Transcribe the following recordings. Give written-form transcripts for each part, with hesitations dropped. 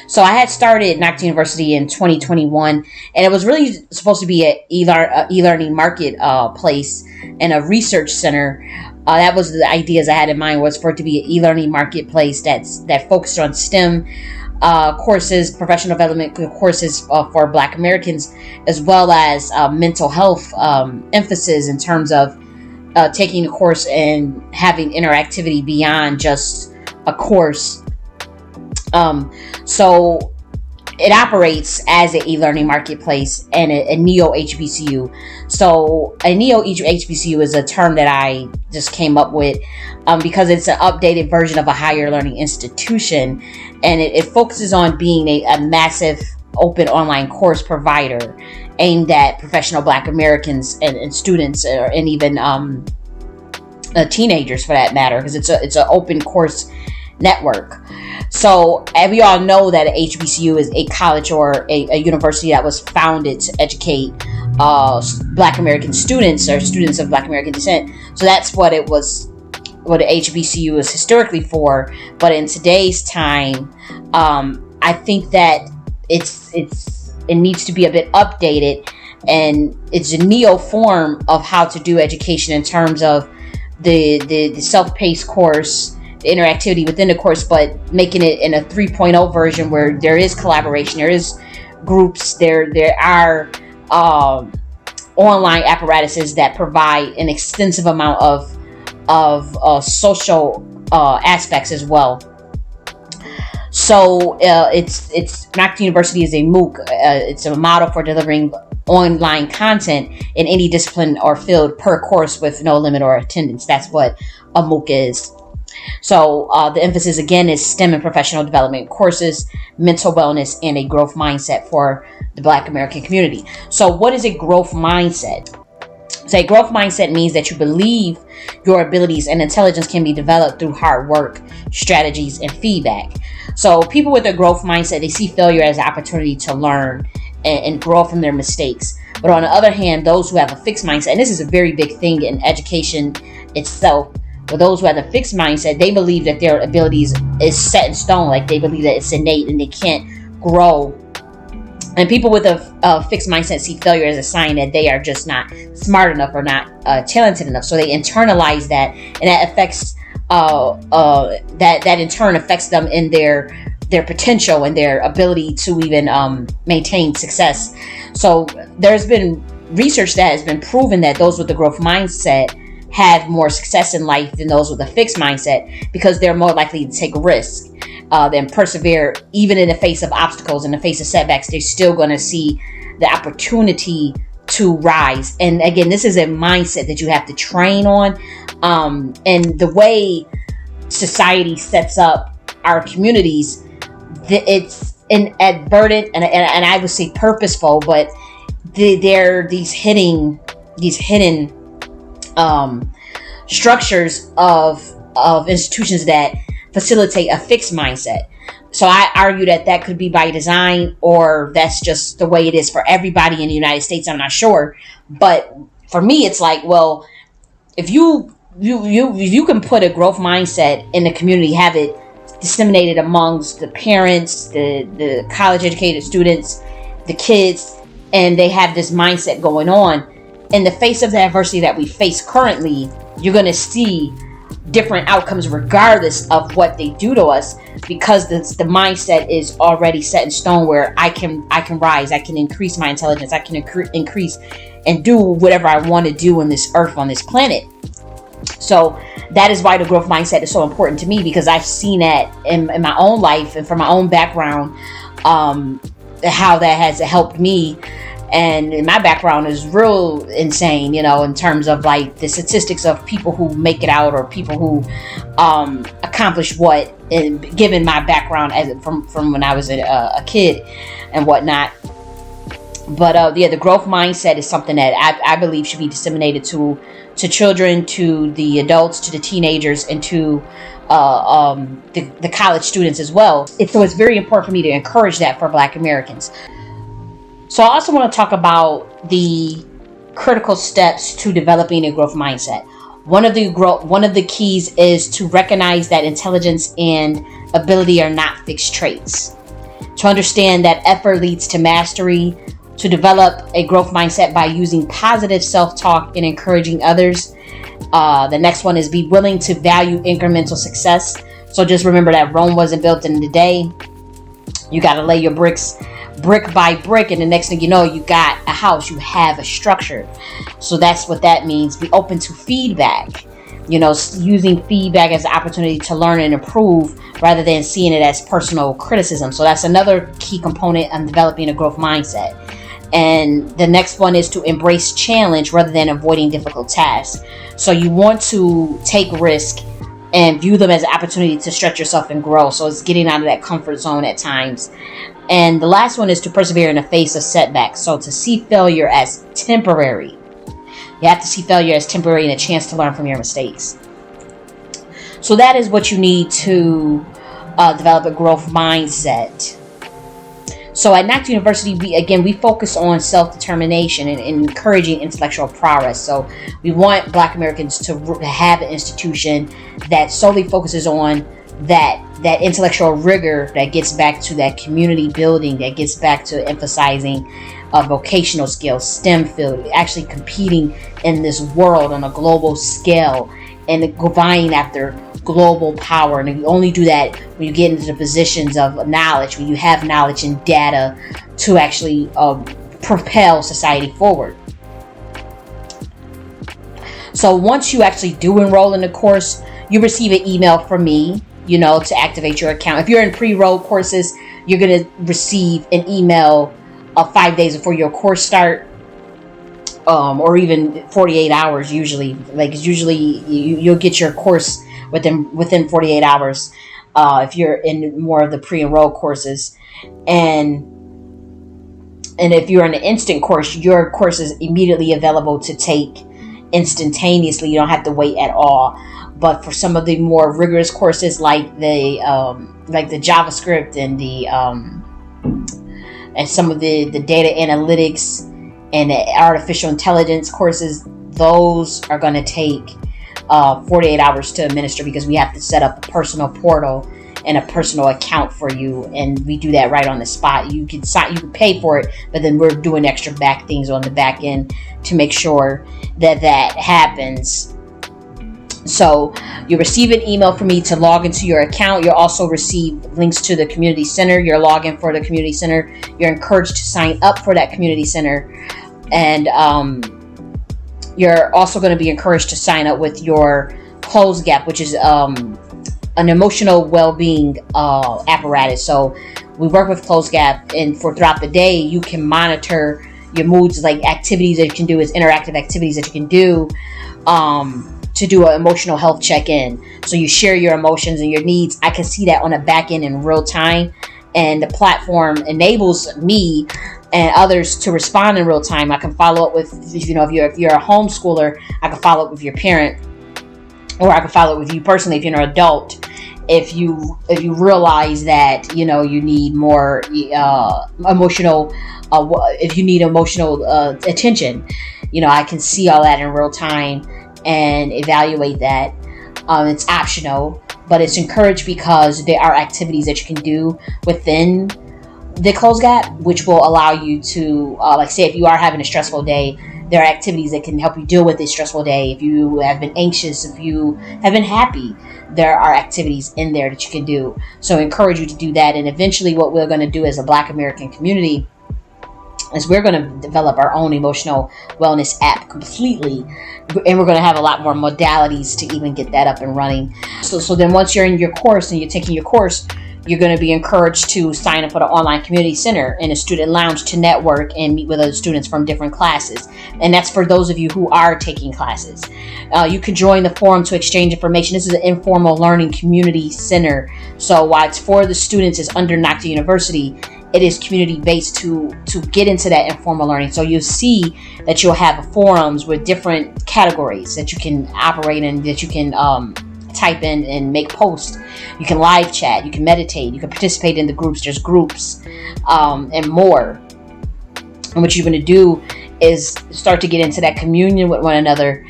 So I had started Nakhti University in 2021, and it was really supposed to be an e-learning marketplace and a research center. That was the ideas I had in mind, was for it to be an e-learning marketplace that focused on STEM courses, professional development courses for Black Americans, as well as mental health emphasis in terms of taking a course and having interactivity beyond just a course. So it operates as an e-learning marketplace and a Neo-HBCU. So a Neo-HBCU is a term that I just came up with because it's an updated version of a higher learning institution, and it focuses on being a massive open online course provider aimed at professional Black Americans and students, and even teenagers for that matter, because it's an open course network. So, and we all know that an HBCU is a college or a university that was founded to educate Black American students or students of Black American descent. So that's what it was, what an HBCU is historically for. But in today's time, I think that it needs to be a bit updated, and it's a neo form of how to do education in terms of the self-paced course, the interactivity within the course, but making it in a 3.0 version where there is collaboration, there is groups, there are online apparatuses that provide an extensive amount of social aspects as well. So it's Nakhti University is a MOOC. It's a model for delivering online content in any discipline or field per course with no limit or attendance. That's what a MOOC is. So the emphasis again is STEM and professional development courses, mental wellness, and a growth mindset for the Black American community. So what is a growth mindset? So a growth mindset means that you believe your abilities and intelligence can be developed through hard work, strategies, and feedback. So people with a growth mindset, they see failure as an opportunity to learn and grow from their mistakes. But on the other hand, those who have a fixed mindset, and this is a very big thing in education itself, but those who have a fixed mindset, they believe that their abilities is set in stone, like they believe that it's innate and they can't grow. And people with a fixed mindset see failure as a sign that they are just not smart enough or not talented enough. So they internalize that, and that affects that in turn affects them in their potential and their ability to even maintain success. So there's been research that has been proven that those with the growth mindset have more success in life than those with a fixed mindset, because they're more likely to take risks than persevere. Even in the face of obstacles, in the face of setbacks, they're still going to see the opportunity to rise. And again, this is a mindset that you have to train on. And the way society sets up our communities, it's inadvertent and I would say purposeful, but there are these hidden structures of institutions that facilitate a fixed mindset. So I argue that could be by design, or that's just the way it is for everybody in the United States. I'm not sure, but for me, it's like, well, if you can put a growth mindset in the community, have it disseminated amongst the parents, the college educated students, the kids, and they have this mindset going on, in the face of the adversity that we face currently, you're going to see different outcomes regardless of what they do to us, because the mindset is already set in stone, where I can rise, I can increase my intelligence, I can increase and do whatever I want to do on this earth, on this planet. So that is why the growth mindset is so important to me, because I've seen that in my own life and from my own background, how that has helped me. And my background is real insane, in terms of like the statistics of people who make it out, or people who accomplish what, and given my background as from when I was a kid and whatnot. But the growth mindset is something that I believe should be disseminated to children, to the adults, to the teenagers, and to the college students as well. So it's very important for me to encourage that for Black Americans. So I also want to talk about the critical steps to developing a growth mindset. One of the keys is to recognize that intelligence and ability are not fixed traits. to understand that effort leads to mastery, to develop a growth mindset by using positive self-talk and encouraging others. The next one is be willing to value incremental success. So just remember that Rome wasn't built in a day. You got to lay your bricks brick by brick, and the next thing you know, you got a house, you have a structure. So that's what that means. Be open to feedback, using feedback as an opportunity to learn and improve rather than seeing it as personal criticism. So that's another key component on developing a growth mindset. And the next one is to embrace challenge rather than avoiding difficult tasks. So you want to take risk and view them as an opportunity to stretch yourself and grow. So it's getting out of that comfort zone at times. And the last one is to persevere in the face of setbacks. So to see failure as temporary. You have to see failure as temporary and a chance to learn from your mistakes. So that is what you need to develop a growth mindset. So at Nakhti University, we focus on self-determination and encouraging intellectual progress. So we want Black Americans to have an institution that solely focuses on that intellectual rigor, that gets back to that community building, that gets back to emphasizing vocational skills, STEM field, actually competing in this world on a global scale and vying after global power. And you only do that when you get into the positions of knowledge, when you have knowledge and data to actually propel society forward. So once you actually do enroll in the course, you receive an email from me, to activate your account. If you're in pre-roll courses, you're going to receive an email 5 days before your course start, or even 48 hours usually. You'll get your course within 48 hours if you're in more of the pre-enroll courses. And if you're in an instant course, your course is immediately available to take instantaneously. You don't have to wait at all. But for some of the more rigorous courses, like the JavaScript and and some of the data analytics and the artificial intelligence courses, those are going to take 48 hours to administer, because we have to set up a personal portal and a personal account for you, and we do that right on the spot. You can pay for it, but then we're doing extra back things on the back end to make sure that happens. So you receive an email from me to log into your account. You'll also receive links to the community center. Your login for the community center. You're encouraged to sign up for that community center, and you're also going to be encouraged to sign up with your Close Gap, which is an emotional well-being apparatus. So we work with Close Gap, and throughout the day, you can monitor your moods, like activities that you can do, as interactive activities that you can do to do an emotional health check-in. So you share your emotions and your needs. I can see that on the back end in real time, and the platform enables me and others to respond in real time. I can follow up with, if you're a homeschooler, I can follow up with your parent, or I can follow up with you personally if you're an adult. If you realize that you need more emotional, if you need emotional attention, I can see all that in real time and evaluate that. It's optional, but it's encouraged because there are activities that you can do within the Close Gap, which will allow you to, say if you are having a stressful day, there are activities that can help you deal with a stressful day. If you have been anxious, if you have been happy, there are activities in there that you can do. So I encourage you to do that. And eventually what we're going to do as a Black American community is we're going to develop our own emotional wellness app completely. And we're going to have a lot more modalities to even get that up and running. So then once you're in your course and you're taking your course, you're going to be encouraged to sign up for the online community center and a student lounge to network and meet with other students from different classes. And that's for those of you who are taking classes. You can join the forum to exchange information. This is an informal learning community center. So while it's for the students, it's under Nakhti University, it is community-based to get into that informal learning. So you'll see that you'll have forums with different categories that you can operate in, that you can type in and make posts. You can live chat, you can meditate, you can participate in the groups, there's groups, and more. And what you're going to do is start to get into that communion with one another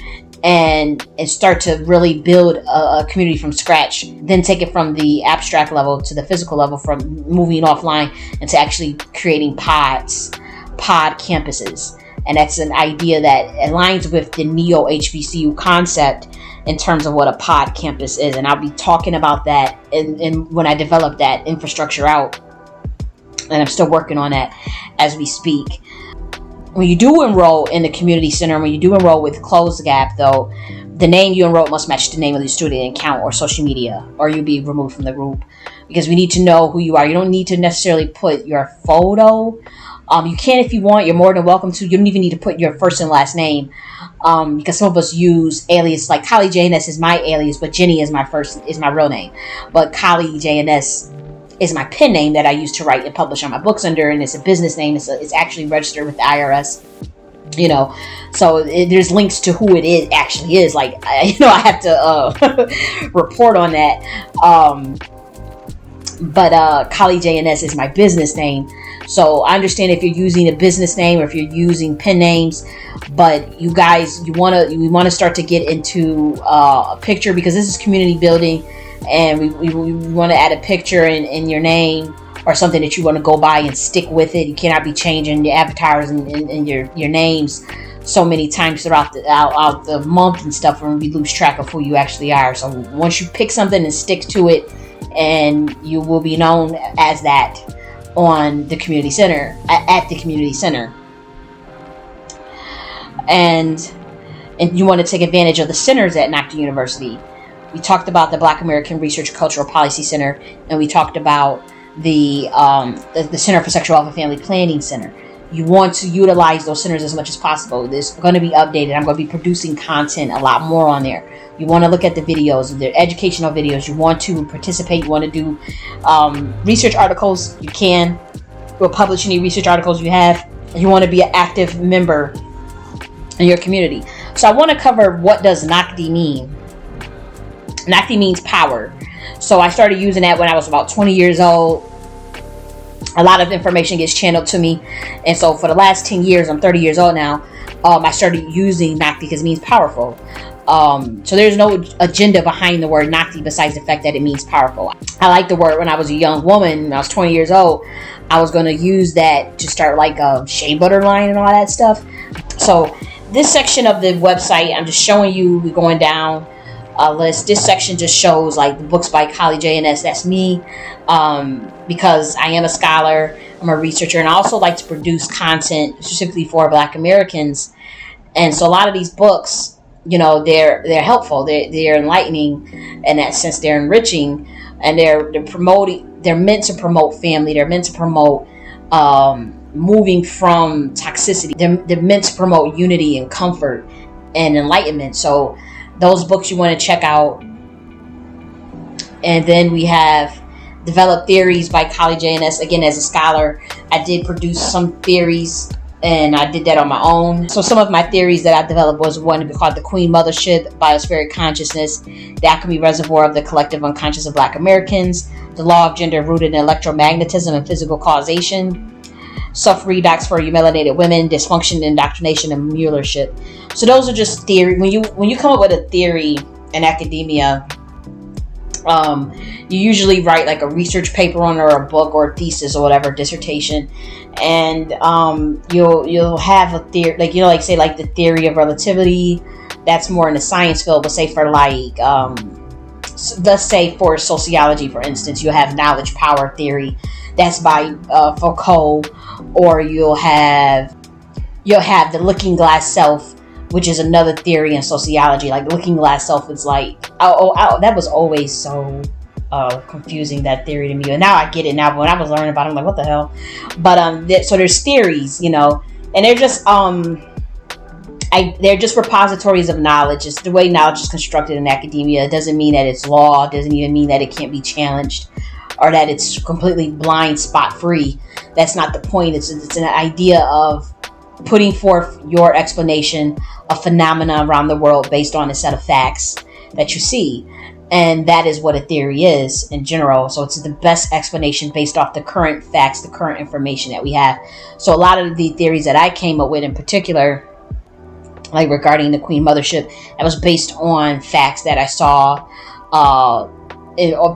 and start to really build a community from scratch. Then take it from the abstract level to the physical level, from moving offline into actually creating pod campuses. And that's an idea that aligns with the Neo-HBCU concept in terms of what a pod campus is. And I'll be talking about that and when I develop that infrastructure out. And I'm still working on that as we speak. When you do enroll in the community center, when you do enroll with Close the Gap, though, the name you enroll must match the name of the student account or social media, or you'll be removed from the group, because we need to know who you are. You don't need to necessarily put your photo. You can if you want. You're more than welcome to. You don't even need to put your first and last name, because some of us use alias. Like Kali J.N.S is my alias, but Jenny is my real name. But Kali J.N.S is my pen name that I use to write and publish on my books under, and it's a business name. It's actually registered with the IRS, so there's links to who it is actually is. Like, I have to report on that. But Kali J.N.S is my business name. So I understand if you're using a business name or if you're using pen names, but you guys, we want to start to get into a picture, because this is community building. And we want to add a picture in your name, or something that you want to go by and stick with it. You cannot be changing your avatars and your names so many times throughout the month and stuff, and we lose track of who you actually are. So once you pick something and stick to it, and you will be known as that on the community center, at the community center. And you want to take advantage of the centers at Nakhti University. We talked about the Black American Research Cultural Policy Center, and we talked about the Center for Sexual Health and Family Planning Center. You want to utilize those centers as much as possible. This is going to be updated. I'm going to be producing content a lot more on there. You want to look at the videos, the educational videos. You want to participate. You want to do research articles. You can. We'll publish any research articles you have. You want to be an active member in your community. So I want to cover, what does Nakhti mean? Nakhti means power. So I started using that when I was about 20 years old. A lot of information gets channeled to me. And so for the last 10 years, I'm 30 years old now, I started using Nakhti because it means powerful. So there's no agenda behind the word Nakhti besides the fact that it means powerful. I like the word. When I was a young woman, when I was 20 years old, I was going to use that to start like a shea butter line and all that stuff. So this section of the website, I'm just showing you, we're going down list. This section just shows like the books by Kali J.N.S. That's me, because I am a scholar, I'm a researcher, and I also like to produce content specifically for Black Americans. And so a lot of these books, they're helpful, they're enlightening in that sense, they're enriching, and they're promoting. They're meant to promote family. They're meant to promote moving from toxicity. They're meant to promote unity and comfort and enlightenment. So those books you want to check out. And then we have Developed Theories by Kali J.N.S. Again, as a scholar, I did produce some theories, and I did that on my own. So some of my theories that I developed was one called the Queen Mothership, Biospheric Consciousness, the Alchemy Reservoir of the Collective Unconscious of Black Americans, the Law of Gender Rooted in Electromagnetism and Physical Causation, Self-Redox for Melanated Women, Dysfunction, Indoctrination, and Muellership. So those are just theory. When you come up with a theory in academia, you usually write like a research paper on, or a book or a thesis or whatever, dissertation, and you'll have a theory, like say like the theory of relativity. That's more in the science field. But say for like let's say for sociology, for instance, you'll have knowledge power theory. That's by Foucault. Or you'll have the looking glass self, which is another theory in sociology. Like looking glass self is like, that was always so confusing, that theory to me. And now I get it now, but when I was learning about it, I'm like, what the hell? But so there's theories, and they're just they're just repositories of knowledge. It's the way knowledge is constructed in academia. It doesn't mean that it's law. It doesn't even mean that it can't be challenged, or that it's completely blind spot free. That's not the point. It's an idea of putting forth your explanation of phenomena around the world based on a set of facts that you see. And that is what a theory is in general. So it's the best explanation based off the current facts, the current information that we have. So a lot of the theories that I came up with in particular like regarding the Queen Mothership. That was based on facts that I saw,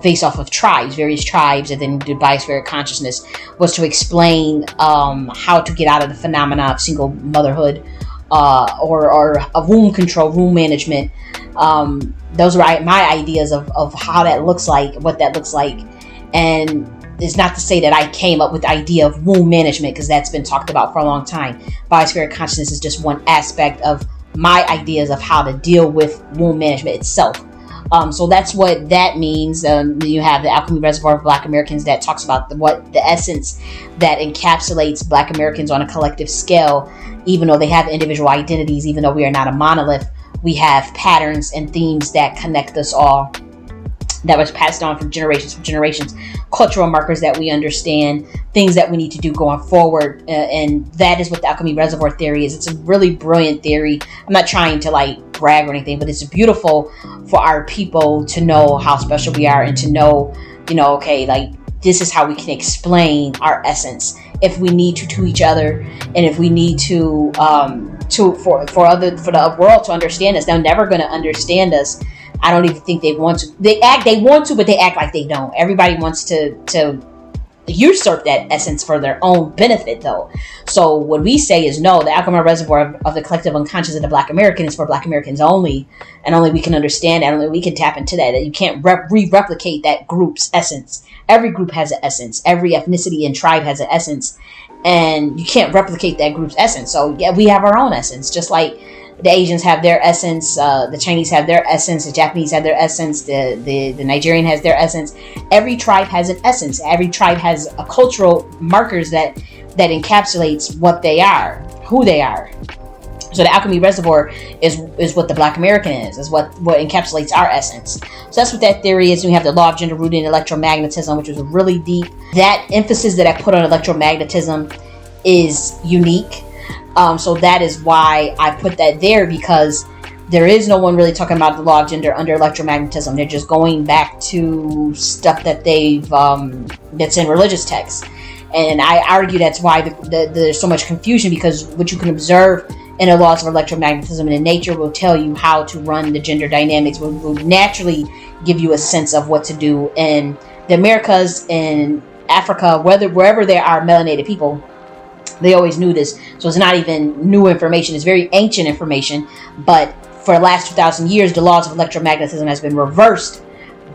based off of tribes, various tribes, and then the biospheric consciousness was to explain how to get out of the phenomena of single motherhood, or of womb control, womb management. Those were my ideas of how that looks like, what that looks like. And it's not to say that I came up with the idea of womb management, because that's been talked about for a long time. Biospheric consciousness is just one aspect of my ideas of how to deal with womb management itself. So that's what that means. You have the Alchemy Reservoir of Black Americans that talks about what the essence that encapsulates Black Americans on a collective scale. Even though they have individual identities, even though we are not a monolith, we have patterns and themes that connect us all, that was passed on from generations, cultural markers that we understand, things that we need to do going forward. And that is what the Alchemy Reservoir theory is. It's a really brilliant theory. I'm not trying to like brag or anything, but it's beautiful for our people to know how special we are, and to know, okay, like this is how we can explain our essence if we need to each other, and if we need to for the world to understand us. They're never going to understand us. I don't even think they want to. They want to, but they act like they don't. Everybody wants to usurp that essence for their own benefit, though. So what we say is, no, the Alchemy Reservoir of the collective unconscious of the Black American is for Black Americans only, and only we can understand, and only we can tap into that. That you can't replicate that group's essence. Every group has an essence. Every ethnicity and tribe has an essence, and you can't replicate that group's essence. So yeah, we have our own essence, just like the Asians have their essence, the Chinese have their essence, the Japanese have their essence, the Nigerian has their essence. Every tribe has an essence. Every tribe has a cultural markers that encapsulates what they are, who they are. So the Alchemy Reservoir is what the Black American is what encapsulates our essence. So that's what that theory is. We have the law of gender rooted in electromagnetism, which was really deep. That emphasis that I put on electromagnetism is unique. So that is why I put that there, because there is no one really talking about the law of gender under electromagnetism. They're just going back to stuff that they've that's in religious texts, and I argue that's why there's so much confusion, because what you can observe in the laws of electromagnetism and in nature will tell you how to run the gender dynamics. Will naturally give you a sense of what to do in the Americas and Africa, wherever there are melanated people. They always knew this, so it's not even new information. It's very ancient information, but for the last 2,000 years, the laws of electromagnetism has been reversed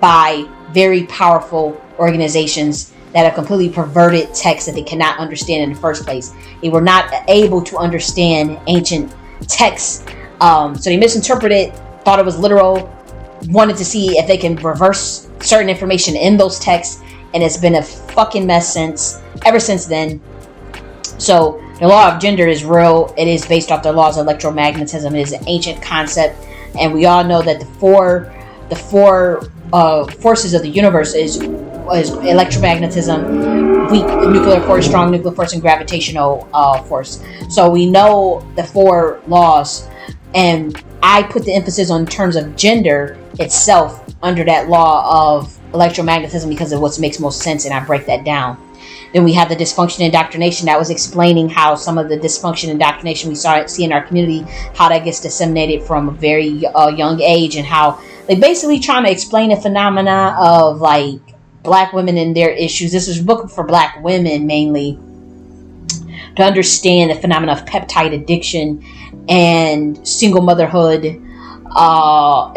by very powerful organizations that have completely perverted texts that they cannot understand in the first place. They were not able to understand ancient texts, so they misinterpreted, thought it was literal, wanted to see if they can reverse certain information in those texts, and it's been a fucking mess ever since then. So the law of gender is real. It is based off the laws of electromagnetism. It is an ancient concept, and we all know that the four forces of the universe is electromagnetism, weak nuclear force, strong nuclear force, and gravitational force. So we know the four laws, and I put the emphasis on terms of gender itself under that law of electromagnetism because of what makes most sense, and I break that down. Then we have the dysfunction indoctrination that was explaining how some of the dysfunction indoctrination we see in our community, how that gets disseminated from a very young age, and how they basically trying to explain the phenomena of like Black women and their issues. This is a book for Black women mainly, to understand the phenomena of peptide addiction and single motherhood,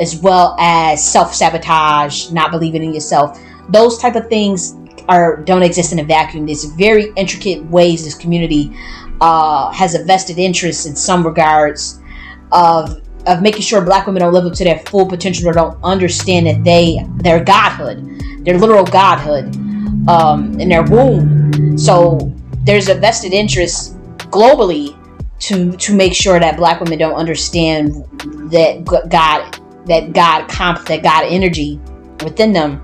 as well as self-sabotage, not believing in yourself. Those type of things don't exist in a vacuum. There's very intricate ways this community has a vested interest in some regards of making sure Black women don't live up to their full potential, or don't understand that their godhood, their literal godhood, in their womb. So there's a vested interest globally to make sure that Black women don't understand that God energy within them,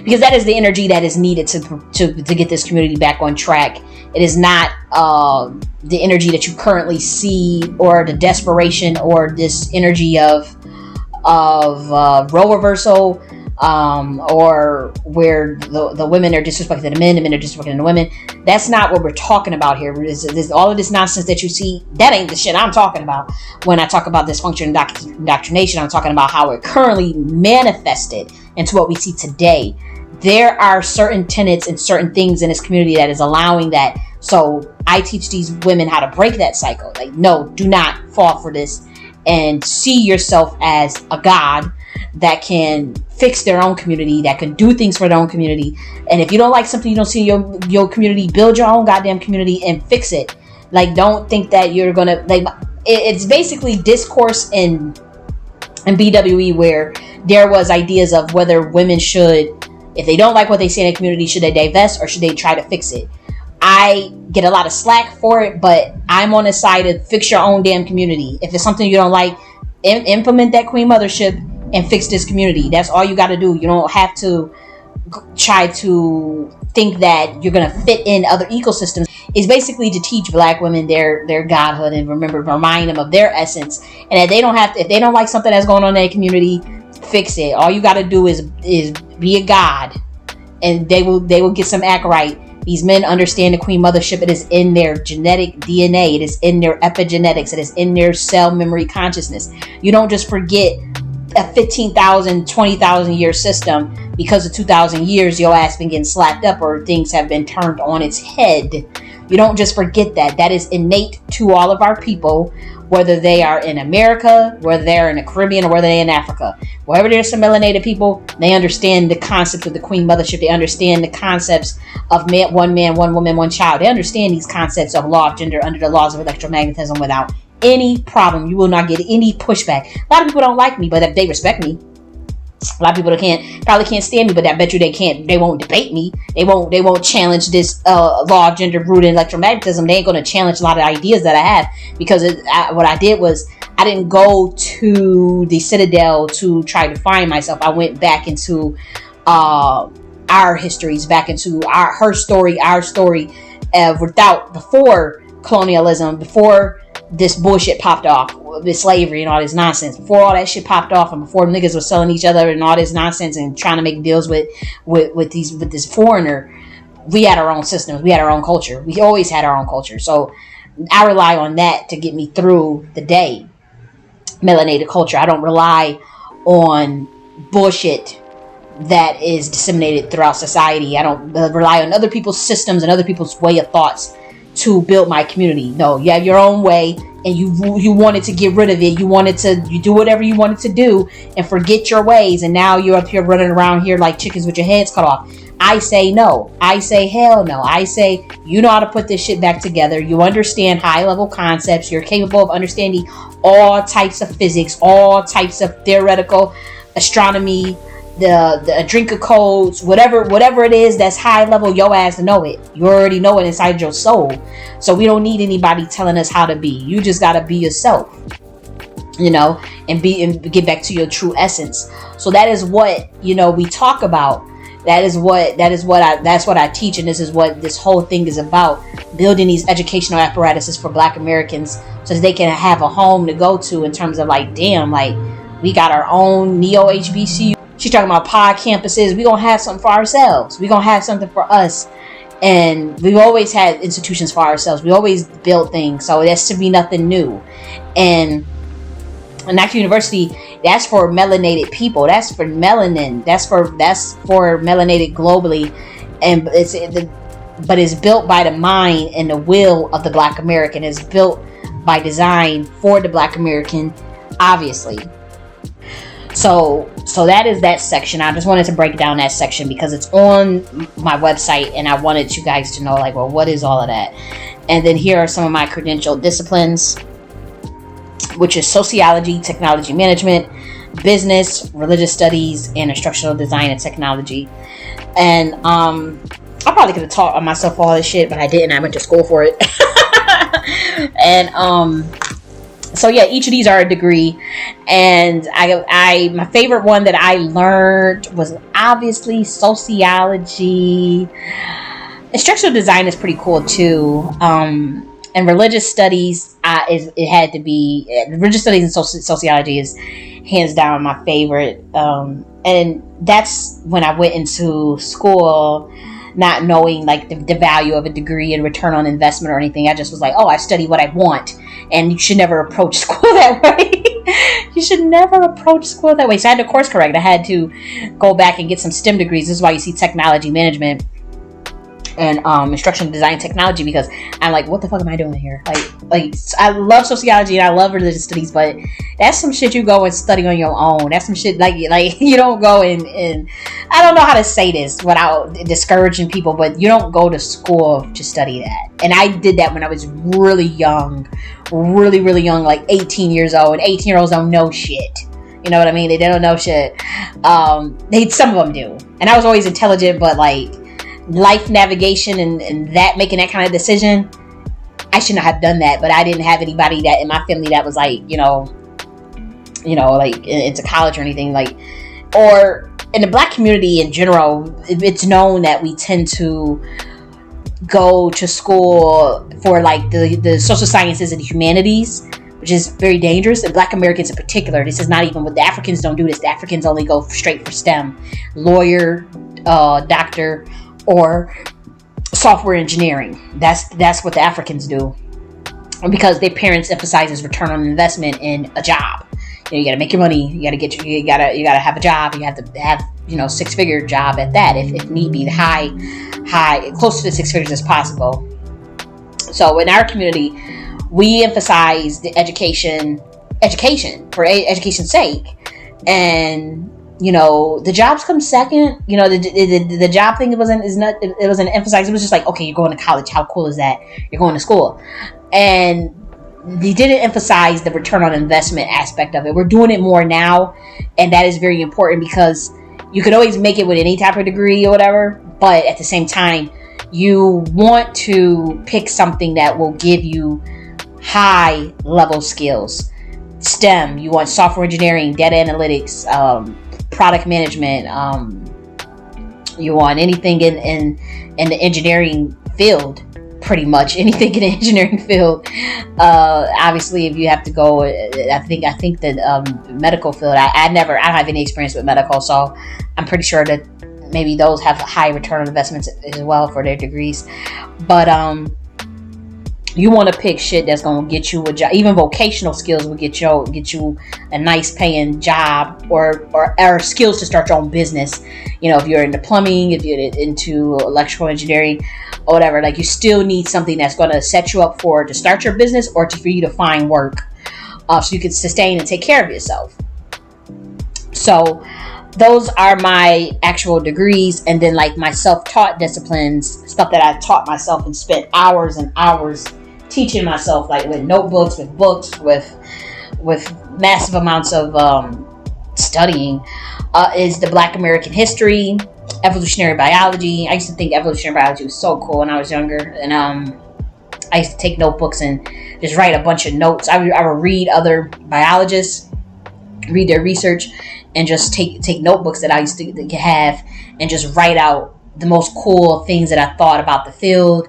because that is the energy that is needed to get this community back on track. It is not the energy that you currently see, or the desperation, or this energy of role reversal, or where the women are disrespecting the men are disrespecting the women. That's not what we're talking about here. All of this nonsense that you see, that ain't the shit I'm talking about. When I talk about dysfunction and indoctrination, I'm talking about how it currently manifested into what we see today. There are certain tenets and certain things in this community that is allowing that. So I teach these women how to break that cycle. Like, no, do not fall for this, and see yourself as a god that can fix their own community, that can do things for their own community. And if you don't like something you don't see in your community, build your own goddamn community and fix it. Like, don't think that you're gonna, like, it's basically discourse in BWE, where there was ideas of whether women should, if they don't like what they see in a community, should they divest or should they try to fix it. I get a lot of slack for it, but I'm on the side of fix your own damn community. If it's something you don't like, implement that queen mothership and fix this community. That's all you got to do. You don't have to try to think that you're going to fit in other ecosystems. It's basically to teach black women their godhood and remind them of their essence. And if they don't like something that's going on in their community, fix it. All you got to do is be a god, and they will get some act right. These men understand the queen mothership. It is in their genetic DNA. It is in their epigenetics. It is in their cell memory consciousness. You don't just forget a 15,000, 20,000 year system because of 2,000 years your ass been getting slapped up or things have been turned on its head. You don't just forget that. That is innate to all of our people, whether they are in America, whether they're in the Caribbean, or whether they're in Africa. Wherever there's some melanated people, they understand the concept of the queen mothership. They understand the concepts of one man, one woman, one child. They understand these concepts of law of gender under the laws of electromagnetism without any problem. You will not get any pushback. A lot of people don't like me, but they respect me. A lot of people probably can't stand me, but I bet you they won't debate me. They won't challenge this law of gender rooted in electromagnetism. They ain't going to challenge a lot of ideas that I have, because what I did was I didn't go to the Citadel to try to find myself. I went back into our histories, back into her story, our story, before colonialism, before this bullshit popped off, this slavery and all this nonsense. Before all that shit popped off, and before niggas were selling each other and all this nonsense and trying to make deals with this foreigner, we had our own systems. We had our own culture. We always had our own culture. So I rely on that to get me through the day. Melanated culture. I don't rely on bullshit that is disseminated throughout society. I don't rely on other people's systems and other people's way of thoughts to build my community. No, you have your own way, and you wanted to get rid of it. You do whatever you wanted to do and forget your ways, and now you're up here running around here like chickens with your heads cut off. I say no. I say hell no. I say you know how to put this shit back together. You understand high level concepts. You're capable of understanding all types of physics, all types of theoretical astronomy, the drinker codes, whatever it is that's high level, your ass know it. You already know it inside your soul. So we don't need anybody telling us how to be. You just gotta be yourself, and get back to your true essence. So that is what we talk about. That's what I teach, and this is what this whole thing is about: building these educational apparatuses for Black Americans so that they can have a home to go to, in terms of we got our own Neo-HBCU. She's talking about pod campuses. We're going to have something for ourselves. We're going to have something for us. And we've always had institutions for ourselves. We always built things. So that should be nothing new. And Nakhti University, that's for melanated people. That's for melanin. That's for melanated globally. But it's built by the mind and the will of the Black American. It's built by design for the Black American, obviously. So that is that section. I just wanted to break down that section because it's on my website, and I wanted you guys to know, what is all of that? And then here are some of my credentialed disciplines, which is sociology, technology management, business, religious studies, and instructional design and technology. And I probably could have taught myself all this shit, but I didn't. I went to school for it. And so yeah, each of these are a degree, and my favorite one that I learned was obviously sociology. Instructional design is pretty cool too, and religious studies it had to be religious studies and sociology is hands down my favorite. And that's when I went into school, not knowing like the value of a degree and return on investment or anything. I just was like, oh, I study what I want. And you should never approach school that way. You should never approach school that way. So I had to course correct. I had to go back and get some STEM degrees. This is why you see technology management and instructional design technology, because I'm like, what the fuck am I doing here? Like I love sociology and I love religious studies, but that's some shit you go and study on your own. That's some shit like you don't go and I don't know how to say this without discouraging people, but you don't go to school to study that. And I did that when I was really young, really young, like 18 years old. And 18-year-olds don't know shit. You know what I mean? They don't know shit. Some of them do. And I was always intelligent, but like life navigation and that, making that kind of decision, I should not have done that. But I didn't have anybody that in my family that was like, like into college or anything, like, or in the Black community in general, it's known that we tend to go to school for like the social sciences and the humanities, which is very dangerous. And Black Americans in particular, this is not even what the Africans don't do this. The Africans only go straight for STEM, lawyer, doctor, or software engineering. That's what the Africans do, because their parents emphasizes return on investment in a job. You got to make your money. You gotta have a job. You have to have 6-figure job at that, if need be, high, close to the 6 figures as possible. So in our community, we emphasize the education for education's sake, and the jobs come second. The job thing wasn't emphasized. It was just like, okay, you're going to college. How cool is that? You're going to school. And they didn't emphasize the return on investment aspect of it. We're doing it more now. And that is very important, because you could always make it with any type of degree or whatever. But at the same time, you want to pick something that will give you high level skills. STEM, you want software engineering, data analytics, product management, you want anything in the engineering field, pretty much anything in the engineering field. Obviously, if you have to go, I think that medical field, I don't have any experience with medical, so I'm pretty sure that maybe those have high return on investments as well for their degrees. But you want to pick shit that's going to get you a job. Even vocational skills will get you a nice paying job, or skills to start your own business. If you're into plumbing, if you're into electrical engineering or whatever, like, you still need something that's going to set you up to start your business, or for you to find work, so you can sustain and take care of yourself. So those are my actual degrees. And then like my self-taught disciplines, stuff that I taught myself and spent hours and hours teaching myself, like with notebooks, with books, with massive amounts of studying, is the Black American history, evolutionary biology. I used to think evolutionary biology was so cool when I was younger, and I used to take notebooks and just write a bunch of notes. I would read other biologists, read their research, and just take notebooks that I used to have and just write out the most cool things that I thought about the field.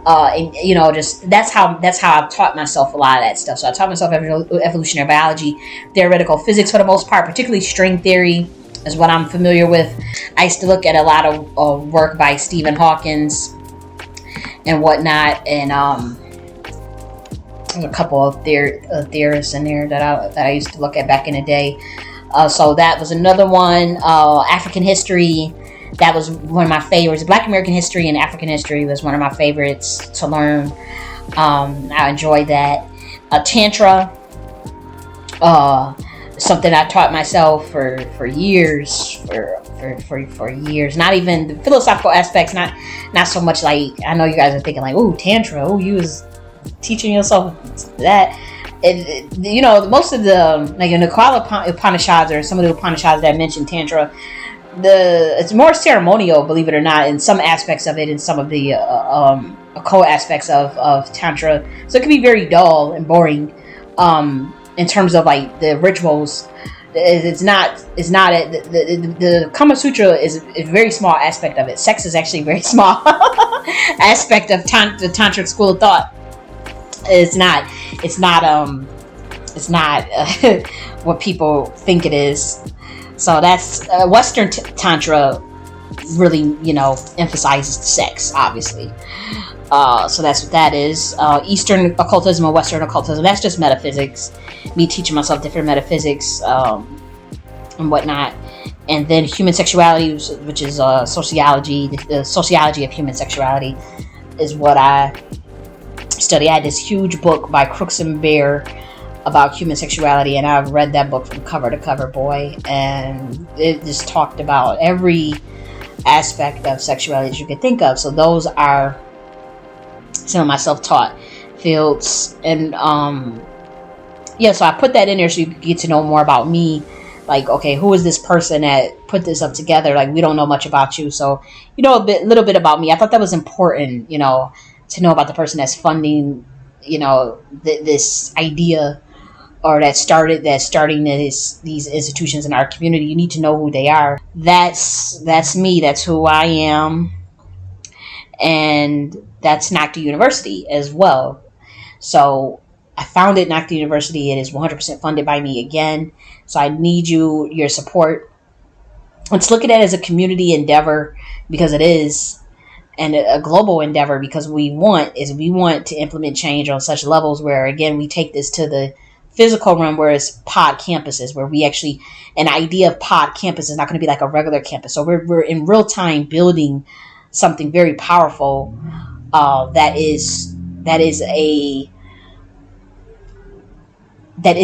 And just that's how I've taught myself a lot of that stuff. So I taught myself evolutionary biology, theoretical physics for the most part, particularly string theory is what I'm familiar with. I used to look at a lot of work by Stephen Hawkins and whatnot, and a couple of theorists in there that I used to look at back in the day. So that was another one. African history. That was one of my favorites. Black American history and African history was one of my favorites to learn. I enjoyed that. Tantra, something I taught myself for years. For years. Not even the philosophical aspects. Not so much like, I know you guys are thinking like, "Ooh, Tantra. Oh, you was teaching yourself that." Most of the, like in the Kala Upanishads or some of the Upanishads that mention Tantra, it's more ceremonial, believe it or not, in some aspects of it, and some of the occult aspects of Tantra. So it can be very dull and boring in terms of like the rituals. The Kama Sutra is a very small aspect of it. Sex is actually a very small aspect of the Tantric school of thought. It's not what people think it is. So that's Western Tantra really, emphasizes the sex, obviously. So that's what that is. Eastern occultism and Western occultism, that's just metaphysics. Me teaching myself different metaphysics and whatnot. And then human sexuality, which is sociology. The sociology of human sexuality is what I study. I had this huge book by Crooks and Bear about human sexuality, and I've read that book from cover to cover, boy. And it just talked about every aspect of sexuality that you could think of. So those are some of my self-taught fields. And so I put that in there so you can get to know more about me. Like, okay, who is this person that put this up together? Like, we don't know much about you, so little bit about me. I thought that was important, to know about the person that's funding, this idea, or that's starting these institutions in our community. You need to know who they are. That's me. That's who I am, and that's Nakhti University as well. So I founded Nakhti University. It is 100% funded by me again. So I need your support. Let's look at it as a community endeavor, because it is, and a global endeavor, because we want to implement change on such levels where, again, we take this to the physical realm, where it's pod campuses, where we actually, an idea of pod campus is not going to be like a regular campus. So we're in real time building something very powerful that is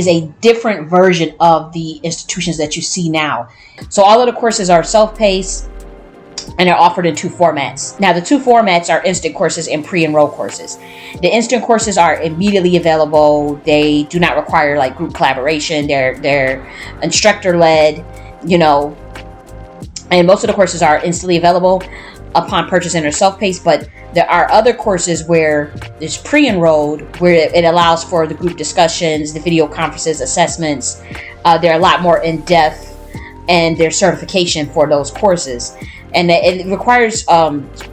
a different version of the institutions that you see now. So all of the courses are self-paced, and they're offered in two formats. Now, the two formats are instant courses and pre-enroll courses. The instant courses are immediately available. They do not require like group collaboration. They're instructor-led, and most of the courses are instantly available upon purchase, and are self-paced. But there are other courses where there's pre-enrolled, where it allows for the group discussions, the video conferences, assessments. They're a lot more in-depth, and there's certification for those courses. And it requires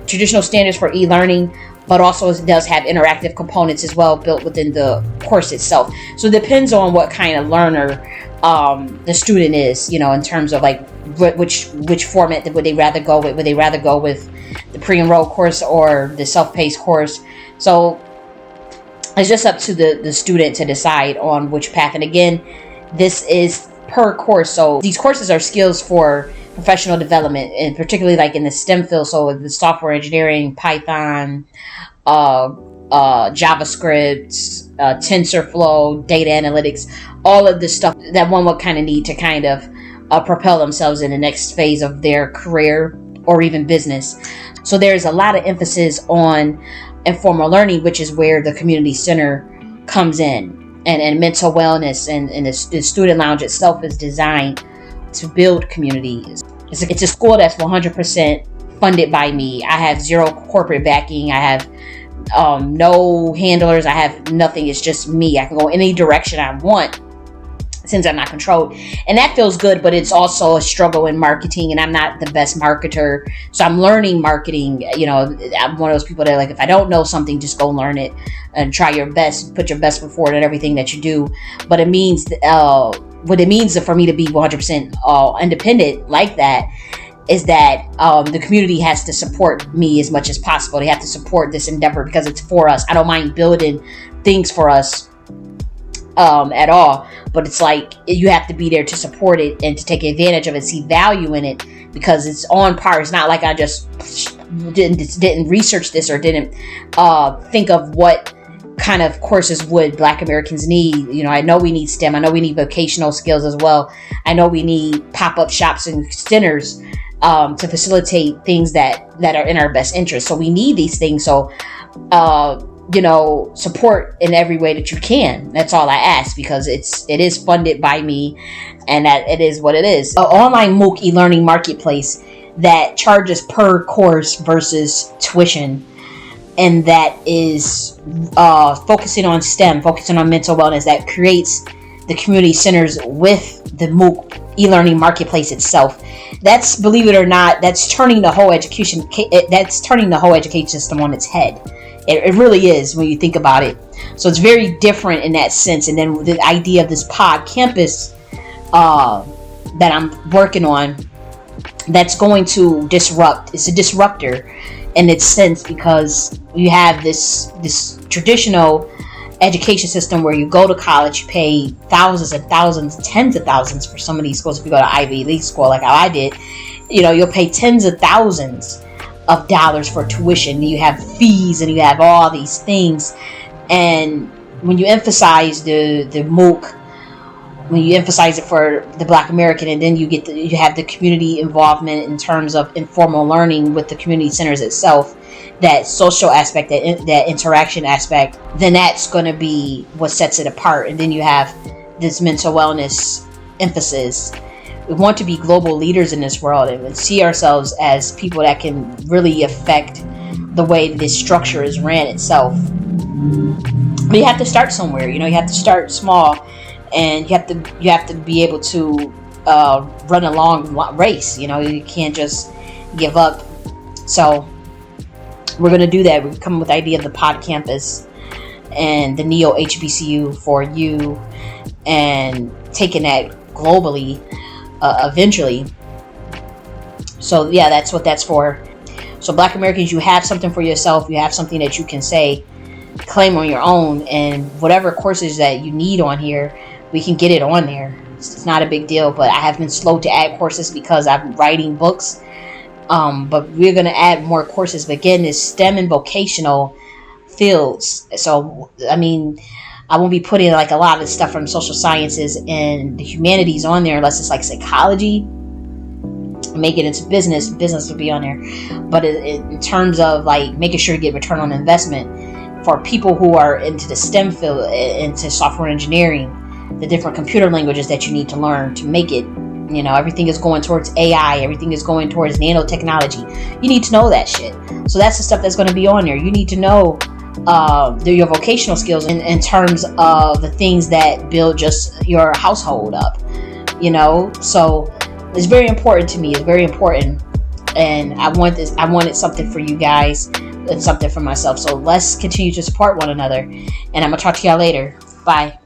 traditional standards for e-learning, but also it does have interactive components as well built within the course itself. So it depends on what kind of learner the student is, in terms of like which format would they rather go with. Would they rather go with the pre-enrolled course or the self-paced course? So it's just up to the student to decide on which path. And again, this is per course. So these courses are skills for professional development, and particularly like in the STEM field. So the software engineering, Python, JavaScript, TensorFlow, data analytics, all of the stuff that one would kind of need to kind of propel themselves in the next phase of their career or even business. So there's a lot of emphasis on informal learning, which is where the community center comes in, and mental wellness, and the student lounge itself is designed to build communities. It's a school that's 100% funded by me. I have zero corporate backing. I have no handlers. I have nothing. It's just me. I can go any direction I want, since I'm not controlled. And that feels good, but it's also a struggle in marketing, and I'm not the best marketer. So I'm learning marketing. I'm one of those people that, like, if I don't know something, just go learn it and try your best, put your best foot forward in everything that you do. But it means, what it means for me to be 100% independent like that is that the community has to support me as much as possible. They have to support this endeavor because it's for us. I don't mind building things for us at all, but it's like you have to be there to support it and to take advantage of it, see value in it, because it's on par. It's not like I just didn't research this or didn't think of what kind of courses would Black Americans need. I know we need STEM. I know we need vocational skills as well. I know we need pop-up shops and centers to facilitate things that are in our best interest. So we need these things. So support in every way that you can. That's all I ask, because it is funded by me, and that it is what it is. An online MOOC e-learning marketplace that charges per course versus tuition, and that is focusing on STEM, focusing on mental wellness, that creates the community centers with the MOOC e-learning marketplace itself. That's, believe it or not, that's turning the whole education system on its head. It really is when you think about it. So it's very different in that sense. And then the idea of this pod campus that I'm working on that's going to disrupt. It's a disruptor in its sense, because you have this traditional education system where you go to college, you pay thousands and thousands, tens of thousands for some of these schools. If you go to Ivy League school like how I did, you'll pay tens of thousands of dollars for tuition. You have fees and you have all these things. And when you emphasize the MOOC, when you emphasize it for the Black American, and then you have the community involvement in terms of informal learning with the community centers itself, that social aspect, that interaction aspect, then that's going to be what sets it apart. And then you have this mental wellness emphasis. We want to be global leaders in this world and see ourselves as people that can really affect the way this structure is ran itself. But you have to start somewhere. You have to start small, and you have to be able to run a long race. You can't just give up. So we're going to do that. We're coming with the idea of the pod campus and the Neo-HBCU for you, and taking that globally eventually. So yeah, that's what that's for. So Black Americans, you have something for yourself. You have something that you can claim on your own, and whatever courses that you need on here, we can get it on there. It's not a big deal, but I have been slow to add courses because I'm writing books. But we're going to add more courses. But again, it's STEM and vocational fields. So, I won't be putting like a lot of stuff from social sciences and the humanities on there unless it's like psychology. Make it into business will be on there. But in terms of like making sure you get return on investment for people who are into the STEM field, into software engineering, the different computer languages that you need to learn to make it. Everything is going towards AI. Everything is going towards nanotechnology. You need to know that shit. So that's the stuff that's going to be on there. You need to know your vocational skills in terms of the things that build just your household up. So it's very important to me. It's very important. And I wanted something for you guys and something for myself. So let's continue to support one another. And I'm going to talk to y'all later. Bye.